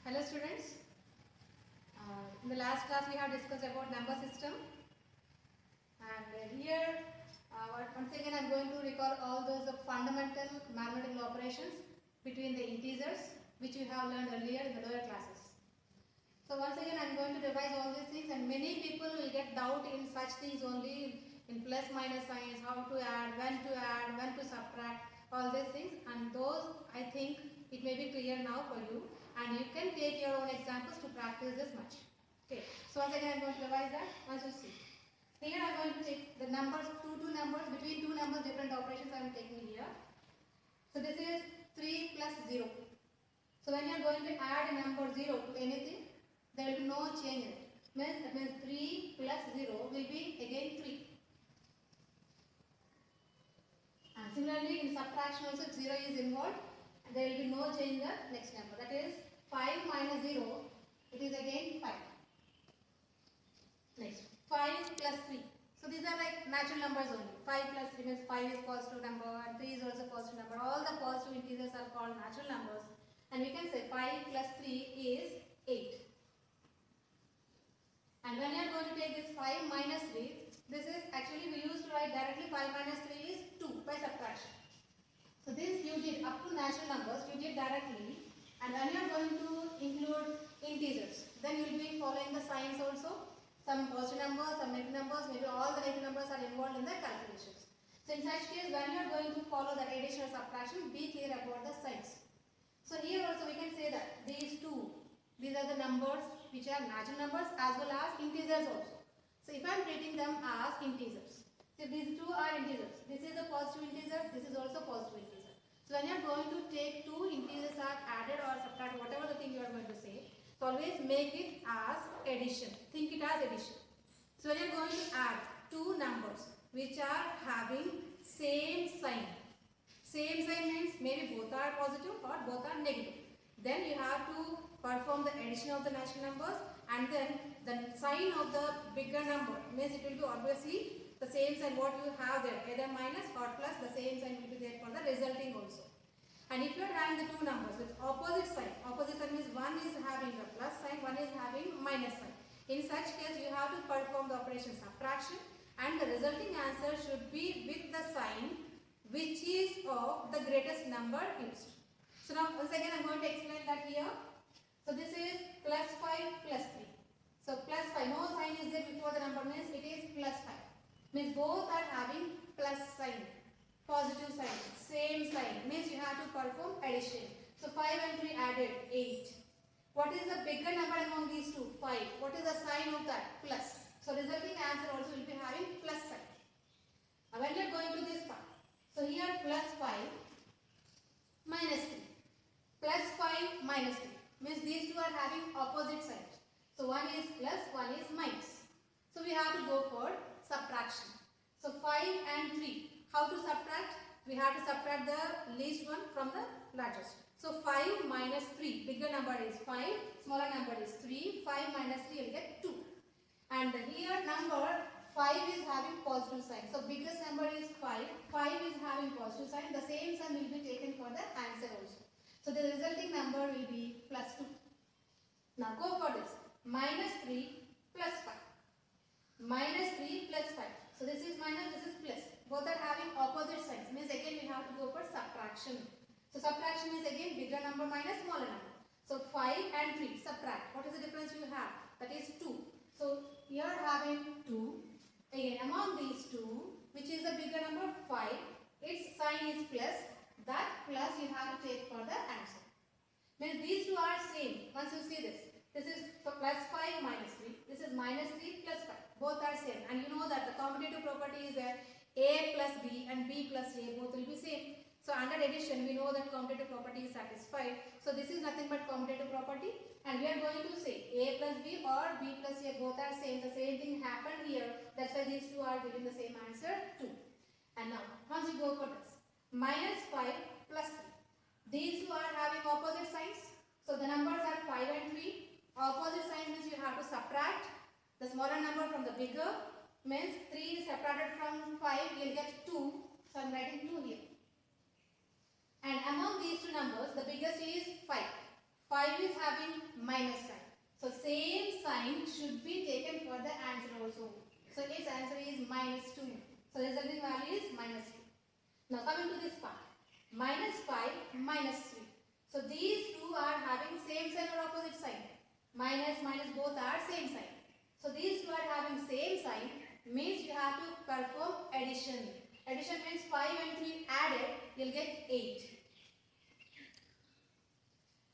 Hello students. In the last class we have discussed about number system, and here once again I am going to recall all those fundamental mathematical operations between the integers which you have learned earlier in the lower classes. So once again I am going to revise all these things, and many people will get doubt in such things only, in plus minus signs, how to add, when to subtract, all these things, and those I think it may be clear now for you, and you can take your own examples to practice this much. Okay, so once again I am going to revise that once you see. Here I am going to take the numbers, two numbers, between two numbers different operations I am taking here. So this is 3 plus 0. So when you are going to add a number 0 to anything, there will be no change in it. That means 3 plus 0 will be again 3. And similarly in subtraction also, if 0 is involved, there will be no change in the next number. That is 5 minus 0, it is again 5. Next, 5 plus 3. So these are like natural numbers only. 5 plus 3 means 5 is positive number and 3 is also positive number. All the positive integers are called natural numbers. And we can say 5 plus 3 is 8. And when you are going to take this 5 minus 3, this is actually we used to write directly 5 minus 3 is 2 by subtraction. So this you did up to natural numbers, you did directly. And when you are going to include integers, then you will be following the signs also. Some positive numbers, some negative numbers, maybe all the negative numbers are involved in the calculations. So in such case, when you are going to follow that addition or subtraction, be clear about the signs. So here also we can say that these are the numbers which are natural numbers as well as integers also. So if I am treating them as integers, so these two are integers. This is a positive integer, this is also positive integer. So when you are going to take two integers are added or subtract, whatever the thing you are going to say, so always make it as addition. Think it as addition. So when you are going to add two numbers which are having same sign. Same sign means maybe both are positive or both are negative. Then you have to perform the addition of the natural numbers, and then the sign of the bigger number means it will be obviously the same sign what you have there, either minus or plus, the same sign will be there for the resulting also. And if you are having the two numbers with opposite sign means one is having a plus sign, one is having minus sign. In such case, you have to perform the operation subtraction, and the resulting answer should be with the sign which is of the greatest number used. So now once again I am going to explain that here. So this is plus 5 plus 3. So plus 5, no sign is there before the number means it is plus 5. Means both are having plus sign, positive sign, same sign, means you have to perform addition. So 5 and 3 added, 8. What is the bigger number among these two? 5. What is the sign of that? Plus. So resulting answer also will be having plus sign. Now when we are going to this part, so here plus 5 minus 3. Plus 5 minus 3 means these two are having opposite signs. So one is plus, one is minus. So we have to go for subtraction. So 5 and 3. How to subtract? We have to subtract the least one from the largest. So 5 minus 3. Bigger number is 5. Smaller number is 3. 5 minus 3 will get 2. And here number 5 is having positive sign. So biggest number is 5. 5 is having positive sign. The same sign will be taken for the answer also. So the resulting number will be plus 2. Now go for this. Minus 3 plus 5. Minus 3 plus 5. So this is minus, this is plus. Both are having opposite signs. Means again we have to go for subtraction. So subtraction is again bigger number minus smaller number. So 5 and 3 subtract. What is the difference you have? That is 2. So you are having 2. Again among these two, which is the bigger number 5, its sign is plus. That plus you have to take for the answer. Means these two are same. Once you see this. This is plus 5 minus 3. This is minus 3 plus 5. Both are same. And you know that the commutative property is that A plus B and B plus A both will be same. So under addition we know that commutative property is satisfied. So this is nothing but commutative property. And we are going to say A plus B or B plus A both are same. The same thing happened here. That's why these two are giving the same answer 2. And now once you go for this. Minus 5 plus 3. These two are having opposite signs. So the numbers are 5 and 3. Opposite sign means you have to subtract the smaller number from the bigger. Means 3 is subtracted from 5, you will get 2. So I am writing 2 here. And among these two numbers, the biggest is 5. 5 is having minus sign. So same sign should be taken for the answer also. So its answer is minus 2. So resulting value is minus 2. Now coming to this part. Minus 5, minus 3. So these two are having same sign or opposite sign. Minus, minus both are same sign. So these two are having same sign means you have to perform addition. Addition means 5 and 3 added, you'll get 8.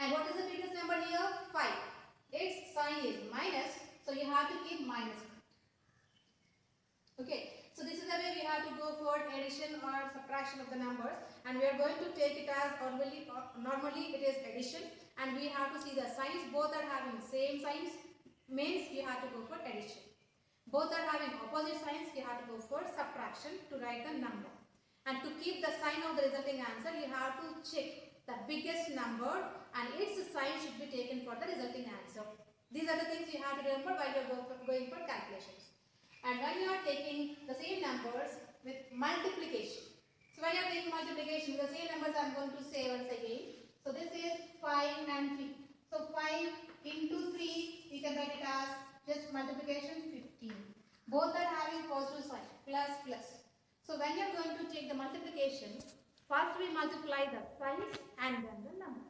And what is the biggest number here? 5. Its sign is minus, so you have to keep minus. Okay, so this is the way we have to go for addition or subtraction of the numbers, and we are going to take it as normally it is addition, and we have to see the signs. Both are having same signs means you have to go for addition. Both are having opposite signs, you have to go for subtraction to write the number. And to keep the sign of the resulting answer, you have to check the biggest number and its sign should be taken for the resulting answer. These are the things you have to remember while you are going for calculations. And when you are taking the same numbers with multiplication. So when you are taking multiplication, the same numbers I am going to say once again. So this is 5 and 3. So 5 into 3, you can write it as just multiplication 15. Both are having positive sign, plus plus. So when you are going to take the multiplication, first we multiply the signs and then the number.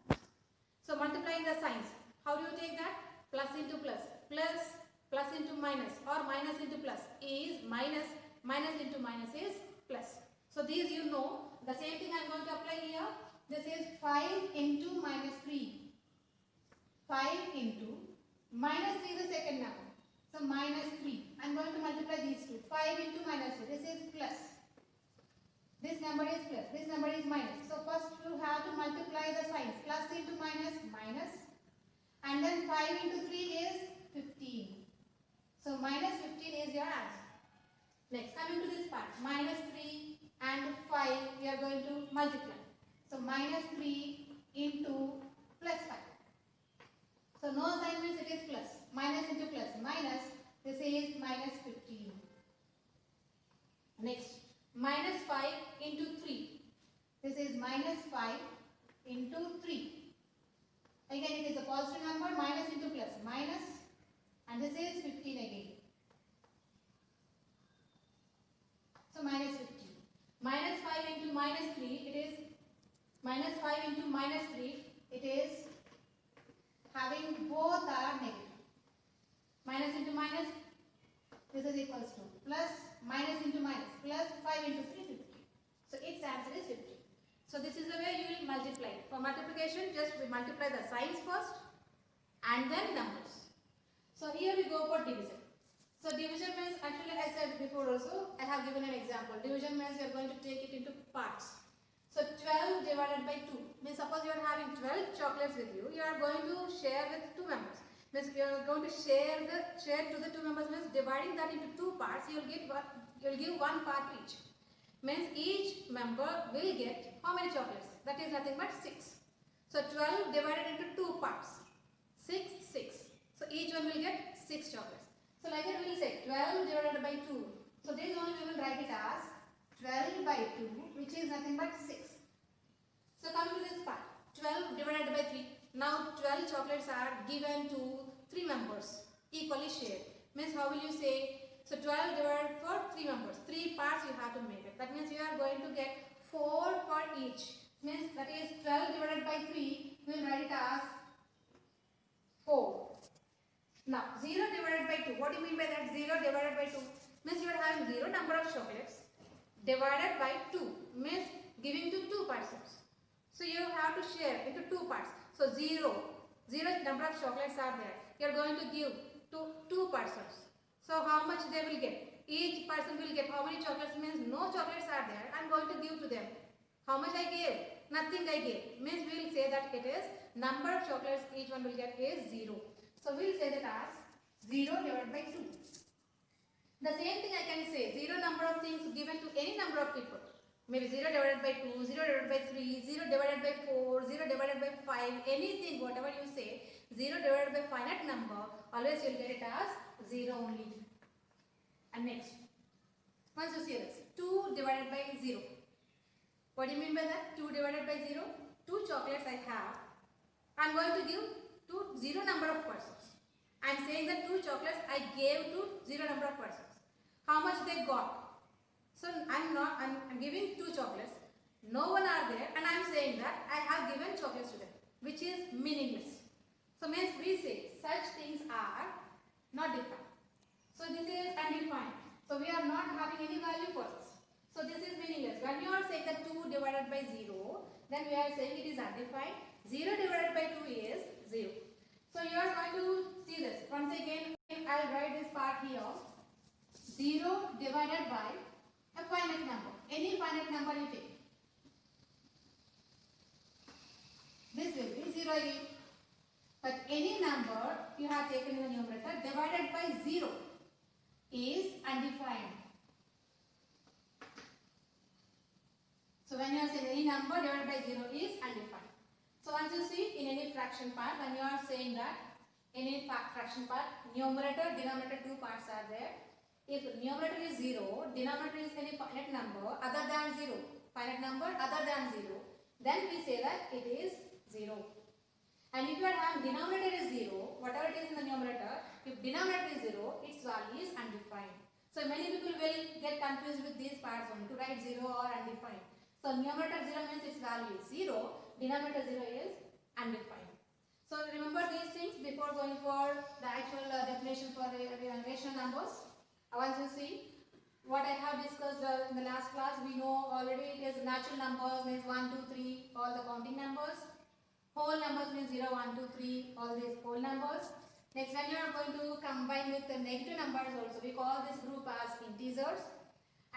So multiplying the signs, how do you take that? Plus into plus, plus into minus, or minus into plus is minus, minus into minus is plus. So these you know. The same thing I am going to apply here. This is 5 into minus 3. 5 into minus 3 is the second number. So minus 3. I am going to multiply these two. 5 into minus 3. This is plus. This number is plus, this number is minus. So first you have to multiply the signs. Plus into minus, minus. And then 5 into 3 is 15. So minus 15 is your answer. Next, coming to this part. Minus 3 and 5 we are going to multiply. So minus 3 into plus 5. So no sign means it is plus. Minus into plus, minus. This is minus 15. Next. Minus 5 into 3. This is minus 5 into 3. Again it is a positive number, minus into plus, minus, and this is 15 again. So minus 15. Minus 5 into minus 3, it is minus 5 into minus 3, it is having both are negative. Minus into minus, this is equals to plus, minus into minus, plus 5 into 3, 50. So its answer is 50. So this is the way you will multiply. For multiplication, just we multiply the signs first and then numbers. So here we go for division. So division means, actually I said before also, I have given an example. Division means we are going to take it into parts. So 12 divided by 2 means suppose you are having 12 chocolates with you, you are going to share with 2 members. Means you are going to share to the 2 members means dividing that into 2 parts, you will give 1 part each. Means each member will get how many chocolates? That is nothing but 6. So 12 divided into 2 parts. 6, 6. So each one will get 6 chocolates. So like that we will say 12 divided by 2. So this only we will write it as 12 by 2, which is nothing but 6. So coming to this part, 12 divided by 3. Now 12 chocolates are given to 3 members, equally shared. Means how will you say? So 12 divided for 3 members. 3 parts you have to make it. That means you are going to get 4 for each. Means that is 12 divided by 3. We will write it as 4. Now 0 divided by 2. What do you mean by that? 0 divided by 2 means you are having 0 number of chocolates divided by 2 means giving to 2 persons. So you have to share into 2 parts. So 0 number of chocolates are there. You are going to give to 2 persons. So how much they will get? Each person will get how many chocolates means no chocolates are there. I am going to give to them. How much I gave? Nothing I gave. Means we will say that it is number of chocolates each one will get is 0. So we will say that as 0 divided by 2. The same thing I can say 0 number of things given to any number of people. Maybe 0 divided by 2, 0 divided by 3, 0 divided by 4, 0 divided by 5, anything, whatever you say, 0 divided by finite number, always you will get it as 0 only. And next, once you see this, 2 divided by 0. What do you mean by that? 2 divided by 0? 2 chocolates I have I'm going to give to 0 number of persons. I'm saying that 2 chocolates I gave to 0 number of persons. How much they got? So I'm giving 2 chocolates. No one are there, and I'm saying that I have given chocolates to them, which is meaningless. So means we say such things are not defined. So this is undefined. So we are not having any value for this. So this is meaningless. When you are saying that 2 divided by 0, then we are saying it is undefined. 0 divided by 2 is 0. So you are going to see this. Once again, I will write this part here. 0 divided by a finite number. Any finite number you take. This will be 0 again. But any number you have taken in the numerator divided by 0 is undefined. So when you are saying any number divided by 0 is undefined. So once you see in any fraction part, when you are saying that in any fraction part, numerator, denominator, two parts are there. If numerator is 0, denominator is any finite number other than 0, finite number other than 0, then we say that it is 0. And if you are having denominator is 0, whatever it is in the numerator, if denominator is 0, its value is undefined. So many people will get confused with these parts only to write 0 or undefined. So numerator 0 means its value is 0, denominator 0 is undefined. So remember these things before going for the actual definition for rational numbers. Once you see what I have discussed in the last class, we know already it is natural numbers means 1, 2, 3, all the counting numbers. Whole numbers means 0, 1, 2, 3, all these whole numbers. Next, when you are going to combine with the negative numbers also, we call this group as integers.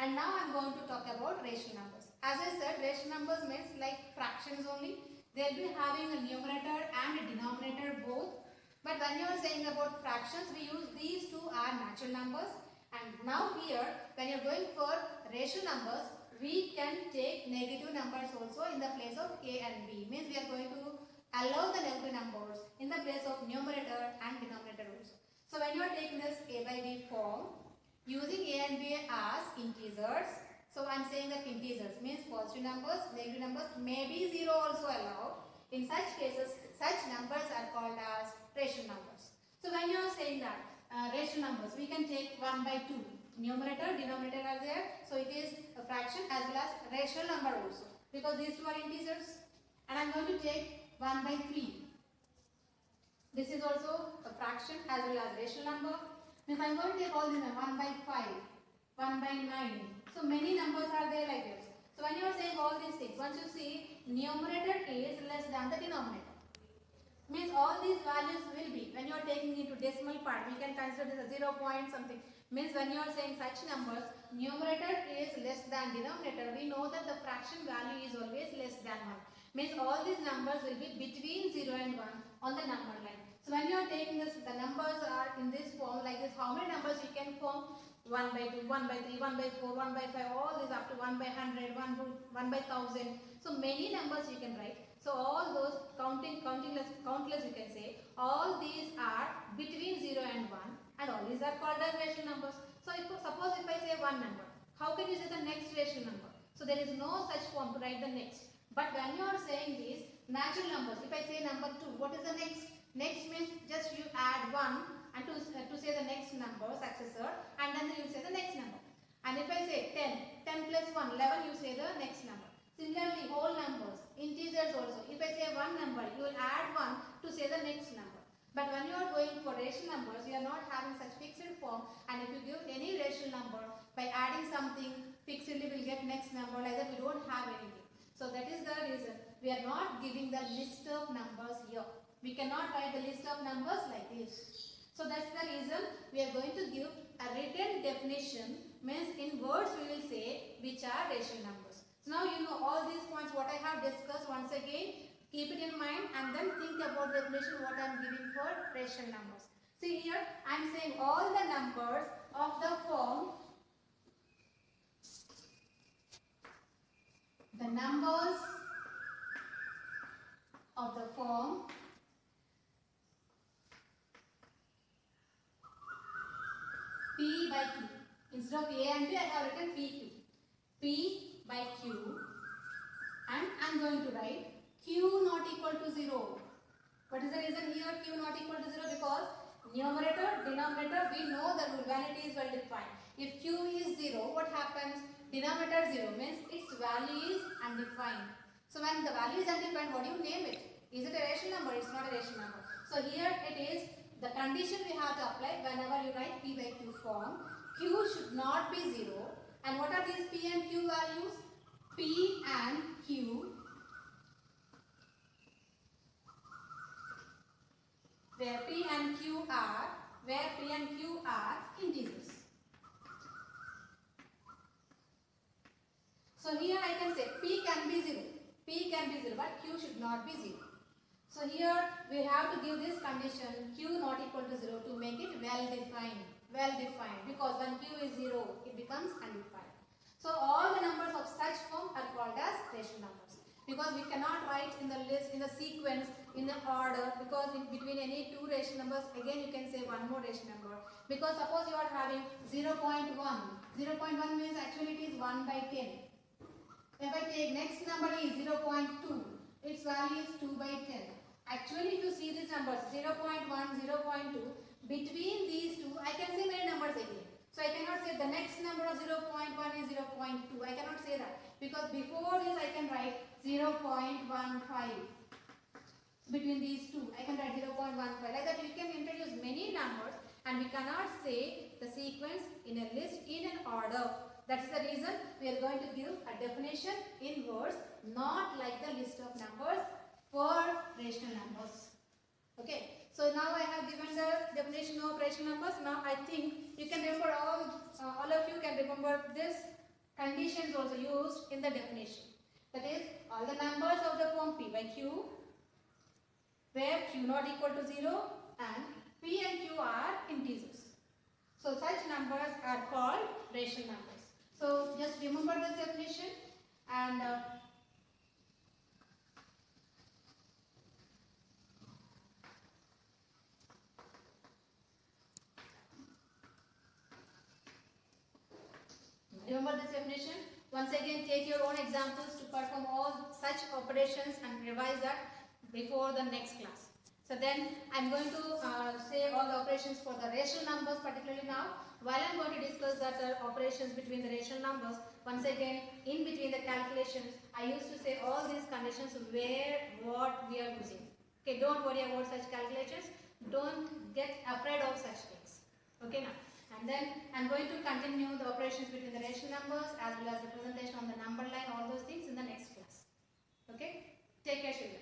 And now I am going to talk about rational numbers. As I said, rational numbers means like fractions only. They will be having a numerator and a denominator both. But when you are saying about fractions, we use these two are natural numbers. And now here, when you are going for rational numbers, we can take negative numbers also in the place of a and b. Means we are going to allow the negative numbers in the place of numerator and denominator also. So when you are taking this a by b form, using a and b as integers, so I am saying that integers means positive numbers, negative numbers, maybe 0 also allowed. In such cases, such numbers are called as rational numbers. So when you are saying that rational numbers, we can take 1 by 2. Numerator, denominator are there. So it is a fraction as well as rational number also. Because these two are integers. And I am going to take 1 by 3. This is also a fraction as well as rational number. If I am going to take all these 1 by 5, 1 by 9. So many numbers are there like this. So when you are saying all these things, once you see numerator is less than the denominator. Means all these values will be, when you are taking into decimal part, we can consider this as 0 point something. Means when you are saying such numbers, numerator is less than denominator, we know that the fraction value is always less than 1. Means all these numbers will be between 0 and 1 on the number line. So when you are taking this, the numbers are in this form like this. How many numbers you can form? 1 by 2, 1 by 3, 1 by 4, 1 by 5, all these up to 1 by 100, 1 by 1000. So many numbers you can write. So all those countless you can say, all these are between 0 and 1 and all these are called as rational numbers. So suppose if I say one number, how can you say the next rational number? So there is no such form to write the next. But when you are saying these natural numbers, if I say number 2, what is the next? Next means just you add 1 and to say the next number, successor, and then you say the next number. And if I say 10, 10 plus 1, 11, you say the next number. Similarly, whole numbers, integers also. If I say one number, you will add 1 to say the next number. But when you are going for rational numbers, you are not having such fixed form. And if you give any rational number, by adding something, fixedly will get next number. Like that, we don't have anything. So that is the reason we are not giving the list of numbers here. We cannot write the list of numbers like this. So that's the reason we are going to give a written definition. Means in words we will say which are rational numbers. So now you know all these points what I have discussed. Once again, keep it in mind and then think about the definition what I am giving for rational numbers. See here, I am saying all the numbers of the form, the numbers of the form P by Q. Instead of A and B, I have written PQ. P by Q, and I am going to write Q not equal to 0. What is the reason here q not equal to 0? Because numerator, denominator, we know the rule when it is well defined. If q is 0, what happens? Denominator 0 means its value is undefined. So when the value is undefined, what do you name it? Is it a rational number? It's not a rational number. So here it is the condition we have to apply whenever you write p by q form. Q should not be 0. And what are these p and q values? P and q, where p and q are integers. So here I can say p can be 0. P can be 0, but q should not be 0. So here we have to give this condition q not equal to 0 to make it well defined. Well defined, because when q is 0, it becomes undefined. So all the numbers of such form are called as rational numbers, because we cannot write in the list, in the sequence, in the order, because in between any two rational numbers, again you can say one more rational number. Because suppose you are having 0.1. 0.1 means actually it is 1 by 10. If I take next number is 0.2, its value is 2 by 10. Actually, if you see these numbers 0.1, 0.2, between these two, I can say many numbers again. So I cannot say the next number of 0.1 is 0.2. I cannot say that, because before this I can write 0.15. Between these two, I can write 0.15. Like that, you can introduce many numbers, and we cannot say the sequence in a list in an order. That is the reason we are going to give a definition in words, not like the list of numbers for rational numbers. Okay. So now I have given the definition of rational numbers. Now I think you can remember all of you can remember this conditions also used in the definition. That is, all the numbers of the form p by q, where q not equal to 0 and p and q are integers. So such numbers are called rational numbers. So just remember this definition, and remember this definition. Once again, take your own examples to perform all such operations and revise that before the next class. So then I am going to say all the operations for the rational numbers particularly now. While I am going to discuss that operations between the rational numbers, once again in between the calculations, I used to say all these conditions where what we are using. Okay, don't worry about such calculations. Don't get afraid of such things. Okay now. And then I am going to continue the operations between the rational numbers as well as representation on the number line, all those things in the next class. Okay? Take care, children.